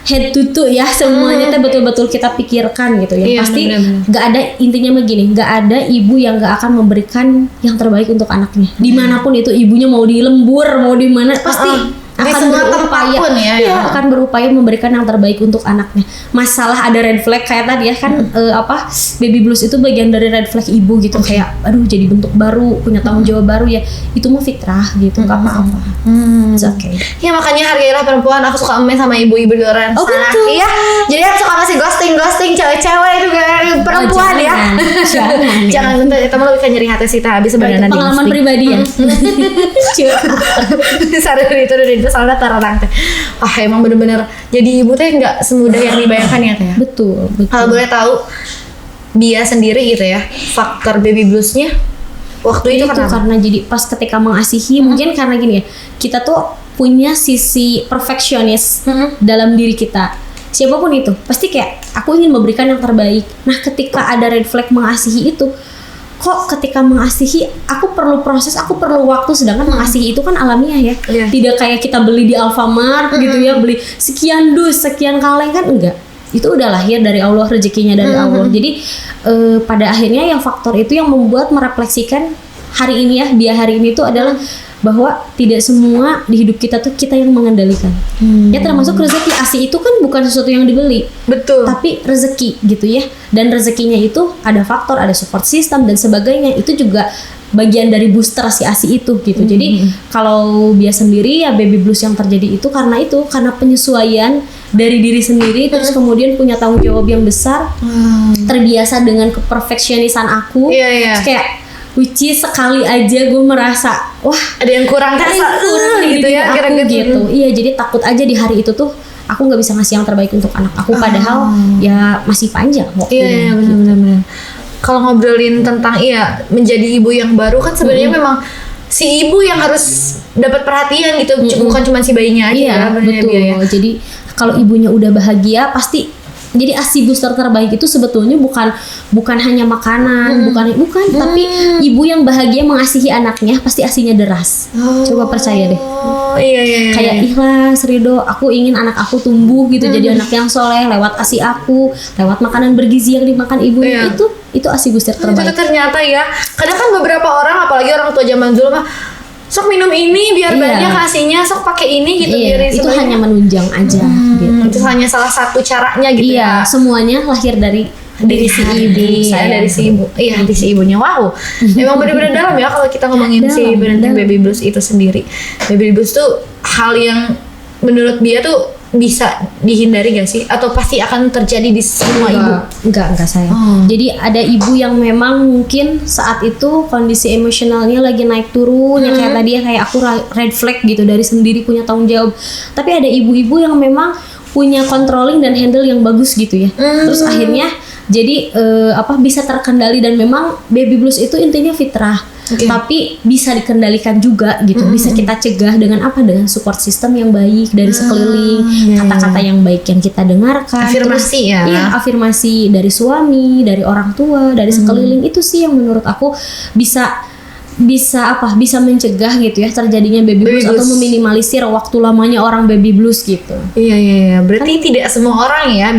head to toe ya semuanya teh betul-betul kita pikirkan gitu ya. Pasti nggak ada, intinya begini, nggak ada ibu yang nggak akan memberikan yang terbaik untuk anaknya. Dimanapun itu ibunya, mau di lembur, mau di mana, pasti akan berupaya akan berupaya memberikan yang terbaik untuk anaknya. Masalah ada red flag kayak tadi ya kan, baby blues itu bagian dari red flag ibu gitu, kayak aduh jadi bentuk baru, punya tanggung jawab baru ya, itu mah fitrah gitu, nggak apa-apa. It's okay. Ya makanya hargailah perempuan. Aku suka main sama ibu-ibu di luar sana. betul. Iya. Jadi aku suka ngasih ghosting cewek-cewek itu perempuan ya. Jangan bentar, teman lebih kan nyeri hati sih habis sebenarnya Pengalaman pribadi ya. Sadar itu soalnya terang teh. Wah emang bener-bener jadi ibu teh nggak semudah yang dibayangkan ya teh. Betul. Kalau boleh tahu Bia sendiri gitu ya, faktor baby bluesnya waktu itu karena jadi pas ketika mengasihi, mungkin karena gini ya, kita tuh punya sisi perfeksionis dalam diri kita. Siapapun itu pasti kayak aku ingin memberikan yang terbaik. Nah ketika ada red flag mengasihi itu, kok ketika mengasihi aku perlu proses, aku perlu waktu, sedangkan mengasihi itu kan alamiah ya. Tidak kayak kita beli di Alfamart gitu ya, beli sekian dus, sekian kaleng, kan enggak. Itu udah lahir dari Allah, rezekinya dari Allah. Jadi pada akhirnya yang faktor itu yang membuat merefleksikan hari ini ya, dia hari ini tuh adalah bahwa tidak semua di hidup kita tuh kita yang mengendalikan. Ya termasuk rezeki. ASI itu kan bukan sesuatu yang dibeli. Betul. Tapi rezeki gitu ya. Dan rezekinya itu ada faktor, ada support system dan sebagainya. Itu juga bagian dari booster si ASI itu gitu. Jadi kalau Bia sendiri ya baby blues yang terjadi itu karena penyesuaian dari diri sendiri, terus kemudian punya tanggung jawab yang besar, terbiasa dengan keperfeksionisan aku. Terus kayak which is sekali aja gue merasa wah ada yang kurang gitu ya aku gitu. Iya, jadi takut aja di hari itu tuh aku nggak bisa ngasih yang terbaik untuk anak aku, padahal ya masih panjang waktunya. Iya benar-benar. Kalau ngobrolin tentang menjadi ibu yang baru kan sebenarnya memang si ibu yang harus dapat perhatian gitu, bukan cuma si bayinya aja. Iya betul. Ya. Jadi Kalau ibunya udah bahagia pasti. Jadi ASI booster terbaik itu sebetulnya bukan hanya makanan, bukan, tapi ibu yang bahagia mengasihi anaknya pasti ASInya deras. Coba percaya deh. Oh iya. Kayak ikhlas, ridho, aku ingin anak aku tumbuh gitu jadi anak yang soleh lewat ASI aku, lewat makanan bergizi yang dimakan ibunya. Itu ASI booster terbaik. Itu ternyata ya. Kadang kan beberapa orang, apalagi orang tua zaman dulu mah, sok minum ini biar banyak ASInya, sok pakai ini gitu. Itu hanya menunjang aja gitu. Itu hanya salah satu caranya gitu ya. Semuanya lahir dari si ibu. Dari si ibu. Iya, hati si ibunya. Wow. Memang benar-benar dalam ya kalau kita ngomongin si parenting baby blues itu sendiri. Baby blues tuh hal yang menurut dia tuh bisa dihindari gak sih? Atau pasti akan terjadi di semua ibu? Enggak sayang. Jadi ada ibu yang memang mungkin saat itu kondisi emosionalnya lagi naik turun, yang kayak tadi ya, kayak aku red flag gitu, dari sendiri punya tanggung jawab. Tapi ada ibu-ibu yang memang punya controlling dan handle yang bagus gitu ya. Terus akhirnya jadi bisa terkendali, dan memang baby blues itu intinya fitrah. Tapi bisa dikendalikan juga gitu. Bisa kita cegah dengan apa? Dengan support system yang baik dari sekeliling, kata-kata yang baik yang kita dengarkan, afirmasi. Terus, iya, afirmasi dari suami, dari orang tua, dari sekeliling. Itu sih yang menurut aku bisa mencegah gitu ya terjadinya baby blues atau meminimalisir waktu lamanya orang baby blues gitu. Iya. Berarti tidak semua orang ya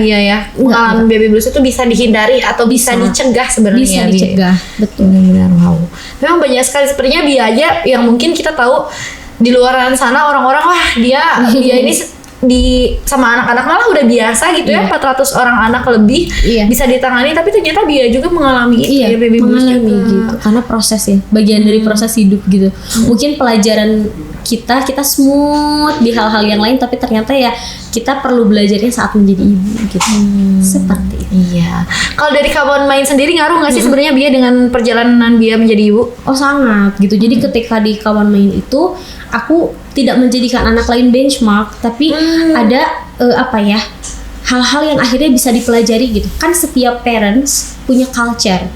mengalami baby blues itu bisa dihindari atau bisa dicegah sebenarnya. Bisa dicegah, betul. Benar. Wow. Memang banyak sekali sepertinya Bia aja yang mungkin kita tahu di luaran sana orang-orang wah dia ini sama anak-anak malah udah biasa gitu ya, 400 orang anak lebih bisa ditangani, tapi ternyata Bia juga mengalami itu baby blues gitu. Karena proses ya, bagian dari proses hidup gitu. Mungkin pelajaran kita smooth di hal-hal yang lain, tapi ternyata ya kita perlu belajarnya saat menjadi ibu gitu. Seperti itu. Iya. Kalau dari kawan main sendiri ngaruh nggak sih sebenarnya Bia dengan perjalanan Bia menjadi ibu? Oh sangat gitu. Jadi ketika di kawan main itu aku tidak menjadikan anak lain benchmark, tapi ada hal-hal yang akhirnya bisa dipelajari gitu. Kan setiap parents punya culture,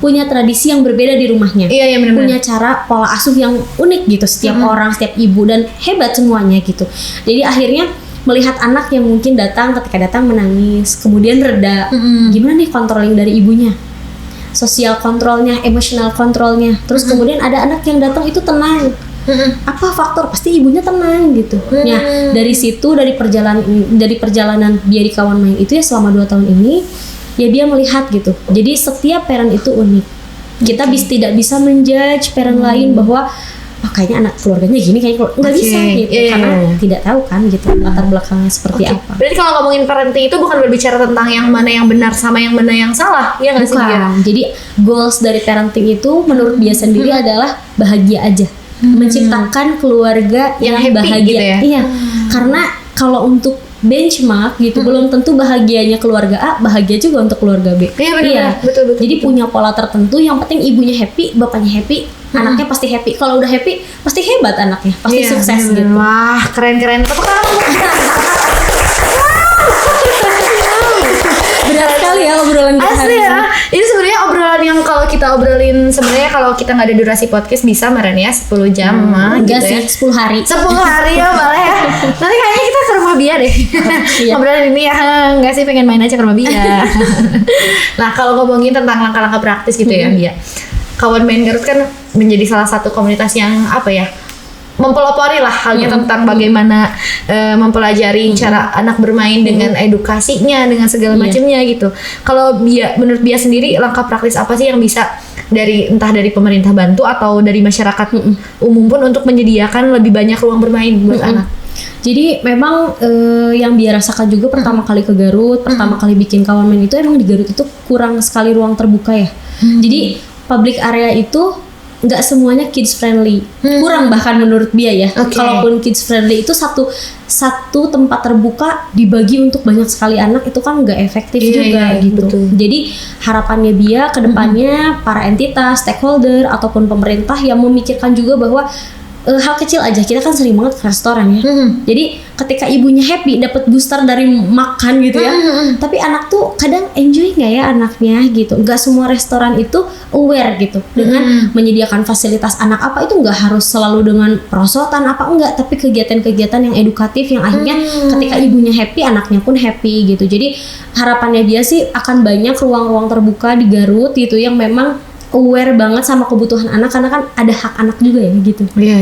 punya tradisi yang berbeda di rumahnya, benar-benar. Punya cara pola asuh yang unik gitu. Setiap orang, setiap ibu, dan hebat semuanya gitu. Jadi akhirnya melihat anak yang mungkin ketika datang menangis, kemudian reda, gimana nih controlling dari ibunya, sosial kontrolnya, emotional kontrolnya. Terus kemudian ada anak yang datang itu tenang. Apa faktor? Pasti ibunya tenang gitu. Nah, dari situ dari perjalanan dia di kawan main itu ya selama 2 tahun ini, ya dia melihat gitu. Jadi setiap parent itu unik. Kita tidak bisa menjudge parent lain bahwa kayaknya anak keluarganya gini, kayaknya nggak bisa gitu, karena tidak tahu kan gitu latar belakangnya seperti apa. Berarti kalau ngomongin parenting itu bukan berbicara tentang yang mana yang benar sama yang mana yang salah, ya nggak sih? Jadi goals dari parenting itu menurut dia sendiri adalah bahagia aja. Menciptakan keluarga yang bahagia gitu ya? Iya. Karena kalau untuk benchmark gitu belum tentu bahagianya keluarga A bahagia juga untuk keluarga B. Iya, betul. Jadi punya pola tertentu, yang penting ibunya happy, bapaknya happy, anaknya pasti happy. Kalau udah happy pasti hebat anaknya, pasti sukses gitu. Wah, keren. Tepuk tangan. Berat sekali ya obrolan kita. Asli ya. Ini sebenarnya obrolan yang kalau kita obrolin sebenarnya kalau kita nggak ada durasi podcast bisa Maren ya 10 jam enggak gitu sih, ya. 10 hari. 10 hari ya malah ya. Nanti kayaknya kita ke rumah Bia deh. Obrolan ini ya enggak sih, pengen main aja ke rumah Bia. Nah, kalau ngomongin tentang langkah-langkah praktis gitu ya Bia. Kawan Main Garut kan menjadi salah satu komunitas yang mempelopori lah halnya tentang bagaimana mempelajari cara anak bermain dengan edukasinya, dengan segala macamnya gitu. Kalau menurut Bia sendiri langkah praktis apa sih yang bisa entah dari pemerintah bantu atau dari masyarakat umum pun untuk menyediakan lebih banyak ruang bermain buat anak? Jadi memang yang Bia rasakan juga pertama kali ke Garut, pertama kali bikin kawan main itu emang di Garut itu kurang sekali ruang terbuka ya. Jadi public area itu nggak semuanya kids friendly, kurang bahkan menurut Bia ya. Kalaupun kids friendly itu satu tempat terbuka dibagi untuk banyak sekali anak, itu kan nggak efektif juga gitu. Betul. Jadi harapannya Bia kedepannya para entitas, stakeholder ataupun pemerintah yang memikirkan juga bahwa hal kecil aja, kita kan sering banget ke restoran ya. Jadi ketika ibunya happy dapat booster dari makan gitu ya, tapi anak tuh kadang enjoy nggak ya anaknya gitu. Nggak semua restoran itu aware gitu dengan menyediakan fasilitas anak apa itu, nggak harus selalu dengan perosotan apa enggak, tapi kegiatan-kegiatan yang edukatif yang akhirnya ketika ibunya happy anaknya pun happy gitu. Jadi harapannya dia sih akan banyak ruang-ruang terbuka di Garut gitu yang memang aware banget sama kebutuhan anak, karena kan ada hak anak juga ya gitu. Iya.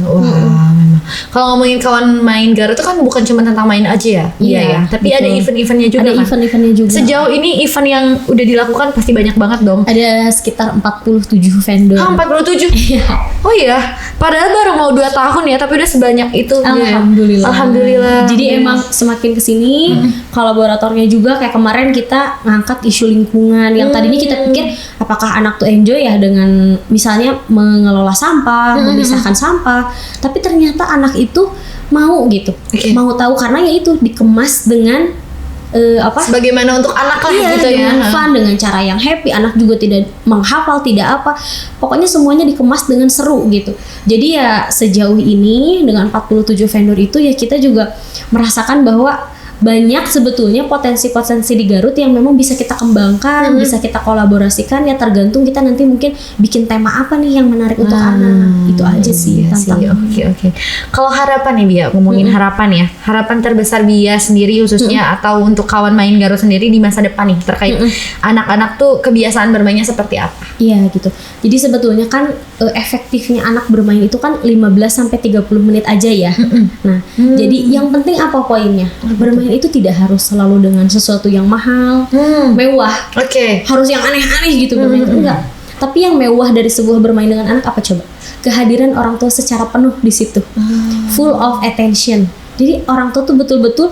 Wah, memang. Kalau ngomongin kawan main Garut itu kan bukan cuma tentang main aja ya. Iya, Tapi betul. ada event-eventnya juga Ada kan. event-eventnya juga. Sejauh ini event yang udah dilakukan pasti banyak banget dong. Ada sekitar 47 vendor. 47? Iya. Oh iya, padahal baru mau 2 tahun ya, tapi udah sebanyak itu. Alhamdulillah. Alhamdulillah. Jadi emang semakin kesini kolaboratornya juga kayak kemarin kita ngangkat isu lingkungan yang tadinya kita pikir apakah anak tuh enjoy ya dengan misalnya mengelola sampah, memisahkan sampah, tapi ternyata anak itu mau gitu, mau tahu karena ya itu dikemas dengan Sebagaimana untuk anak lah gitu ya. dengan fun, dengan cara yang happy, anak juga tidak menghafal, tidak apa, pokoknya semuanya dikemas dengan seru gitu. Jadi ya sejauh ini dengan 47 vendor itu ya kita juga merasakan bahwa banyak sebetulnya potensi-potensi di Garut yang memang bisa kita kembangkan, bisa kita kolaborasikan, ya tergantung kita nanti mungkin bikin tema apa nih yang menarik untuk anak. Itu aja sih tantangannya. Oke. Kalau harapan nih Bia, ngomongin harapan ya, harapan terbesar Bia sendiri khususnya atau untuk kawan main Garut sendiri di masa depan nih terkait anak-anak tuh kebiasaan bermainnya seperti apa? Iya gitu. Jadi sebetulnya kan efektifnya anak bermain itu kan 15-30 menit aja ya. Nah, jadi yang penting apa poinnya? Bermain itu tidak harus selalu dengan sesuatu yang mahal, mewah. Harus yang aneh-aneh gitu bermain itu enggak. Tapi yang mewah dari sebuah bermain dengan anak apa coba? Kehadiran orang tua secara penuh di situ. Full of attention. Jadi orang tua tuh betul-betul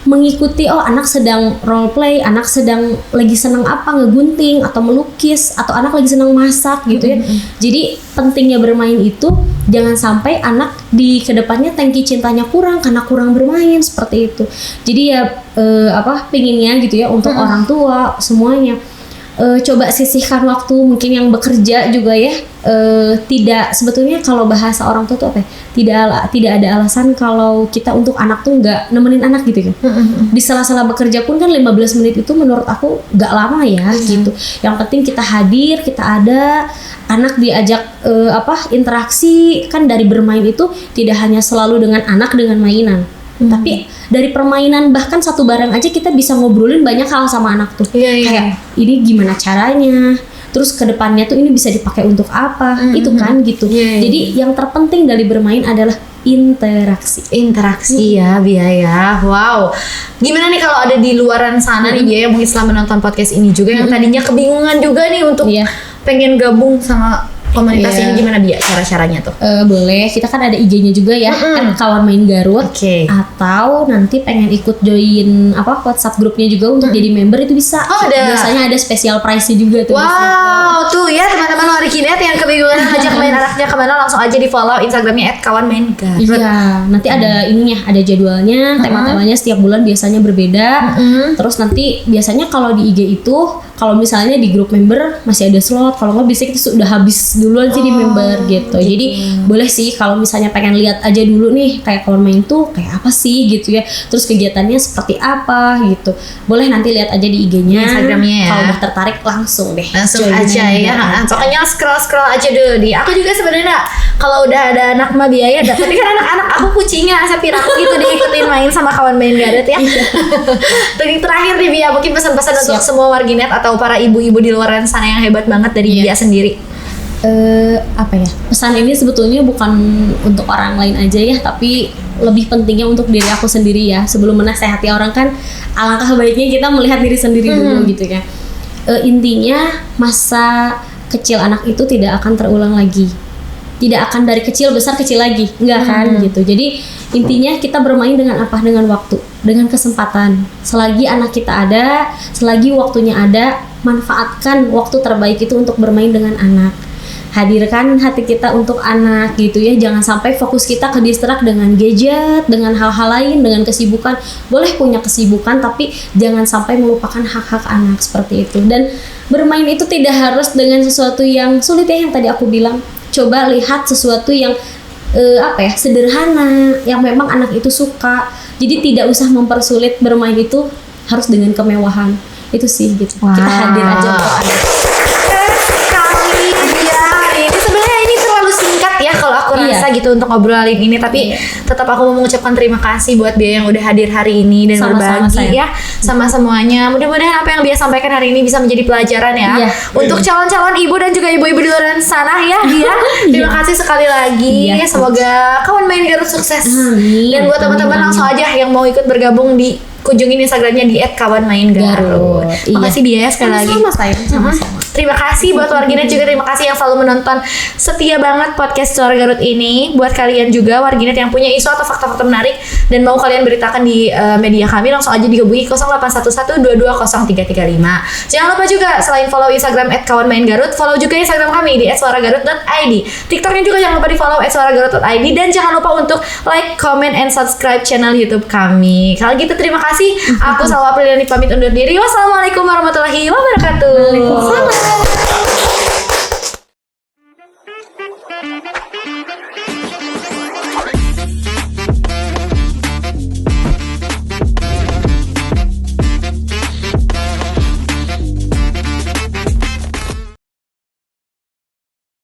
mengikuti, oh anak sedang role play, anak sedang lagi senang apa, ngegunting atau melukis, atau anak lagi senang masak gitu ya. Jadi pentingnya bermain itu jangan sampai anak di kedepannya tangki cintanya kurang karena kurang bermain seperti itu. Jadi ya pinginnya gitu ya untuk orang tua semuanya. Coba sisihkan waktu, mungkin yang bekerja juga ya, tidak, sebetulnya kalau bahasa orang tua tuh apa ya, tidak ada alasan kalau kita untuk anak tuh nggak nemenin anak gitu kan. Di sela-sela bekerja pun kan 15 menit itu menurut aku nggak lama ya gitu. Yang penting kita hadir, kita ada, anak diajak interaksi, kan dari bermain itu tidak hanya selalu dengan anak dengan mainan. Tapi dari permainan bahkan satu barang aja kita bisa ngobrolin banyak hal sama anak tuh. Kayak ini gimana caranya, terus kedepannya tuh ini bisa dipakai untuk apa, itu kan gitu. Jadi yang terpenting dari bermain adalah interaksi ya Bia ya. Wow, gimana nih kalau ada di luaran sana nih Bia yang mungkin setelah menonton podcast ini juga yang tadinya kebingungan juga nih untuk pengen gabung sama komunitas ini, gimana Bia cara-caranya tuh? Boleh, kita kan ada IG-nya juga ya, kawan main Garut. Atau nanti pengen ikut join WhatsApp grupnya juga untuk jadi member itu bisa. Biasanya ada special price-nya juga tuh. Wow, tuh ya teman-teman Warkinet yang kebingungan ngajak main anaknya kemana, langsung aja di follow Instagramnya @kawanmaingarut. Iya, nanti ada ininya, ada jadwalnya, tema-temanya setiap bulan biasanya berbeda. Terus nanti biasanya kalau di IG itu, kalau misalnya di grup member masih ada slot, kalau nggak biasanya kita sudah habis duluan sih di member gitu. Jadi boleh sih kalau misalnya pengen lihat aja dulu nih kayak kawan main tuh kayak apa sih gitu ya. Terus kegiatannya seperti apa gitu. Boleh nanti lihat aja di IG-nya. Instagramnya ya. Kalau udah tertarik langsung deh. Langsung aja ya. Pokoknya scroll aja dulu di. Aku juga sebenarnya kalau udah ada anak mah biaya dah. Tapi kan anak-anak aku kucingnya sepiraku gitu diikutin main sama kawan main Garut ya. Dan terakhir nih Bia, mungkin pesan-pesan untuk semua warginet atau para ibu-ibu di luar sana yang hebat banget dari Bia sendiri. Pesan ini sebetulnya bukan untuk orang lain aja ya, tapi lebih pentingnya untuk diri aku sendiri ya. Sebelum menasehati orang kan alangkah baiknya kita melihat diri sendiri dulu gitu kan. Intinya masa kecil anak itu tidak akan terulang lagi, tidak akan dari kecil besar kecil lagi, enggak kan gitu. Jadi intinya kita bermain dengan apa, dengan waktu, dengan kesempatan. Selagi anak kita ada, selagi waktunya ada, manfaatkan waktu terbaik itu untuk bermain dengan anak. Hadirkan hati kita untuk anak gitu ya. Jangan sampai fokus kita ke distract dengan gadget, dengan hal-hal lain, dengan kesibukan. Boleh punya kesibukan tapi jangan sampai melupakan hak-hak anak seperti itu. Dan bermain itu tidak harus dengan sesuatu yang sulit ya, yang tadi aku bilang. Coba lihat sesuatu yang sederhana yang memang anak itu suka. Jadi tidak usah mempersulit bermain itu harus dengan kemewahan. Itu sih gitu. Wow. Kita hadir aja untuk anak. Sekali dia hari ini sebenarnya ini terlalu singkat ya kalau aku rasa gitu untuk ngobrolin ini, tapi tetap aku mau mengucapkan terima kasih buat dia yang udah hadir hari ini dan Sama-sama, berbagi sayang. ya sama semuanya. Mudah-mudahan apa yang dia sampaikan hari ini bisa menjadi pelajaran ya Iya. untuk calon-calon ibu dan juga ibu-ibu di luar sana ya dia. Terima kasih sekali lagi. Iya. Semoga kawan main Garut sukses. Amin. Dan buat teman-teman Amin. langsung aja yang mau ikut bergabung di kunjungin Instagramnya di @kawanmaingarut. Iya. Makasih dia ya sekali lagi. Sama-sama sayang, sama-sama. Terima kasih buat Warginet juga, terima kasih yang selalu menonton setia banget podcast Suara Garut ini. Buat kalian juga Warginet yang punya isu atau fakta-fakta menarik dan mau kalian beritakan di media kami, langsung aja dihubungi 0811220335. Jangan lupa juga selain follow Instagram @kawanmaingarut, follow juga Instagram kami di @suaragarut.id. TikToknya juga jangan lupa di follow @suaragarut.id, dan jangan lupa untuk like, comment, and subscribe channel YouTube kami. Kalau gitu terima kasih. Aku Salwa Apriliani pamit undur diri. Wassalamualaikum warahmatullahi wabarakatuh. Waalaikumsalam.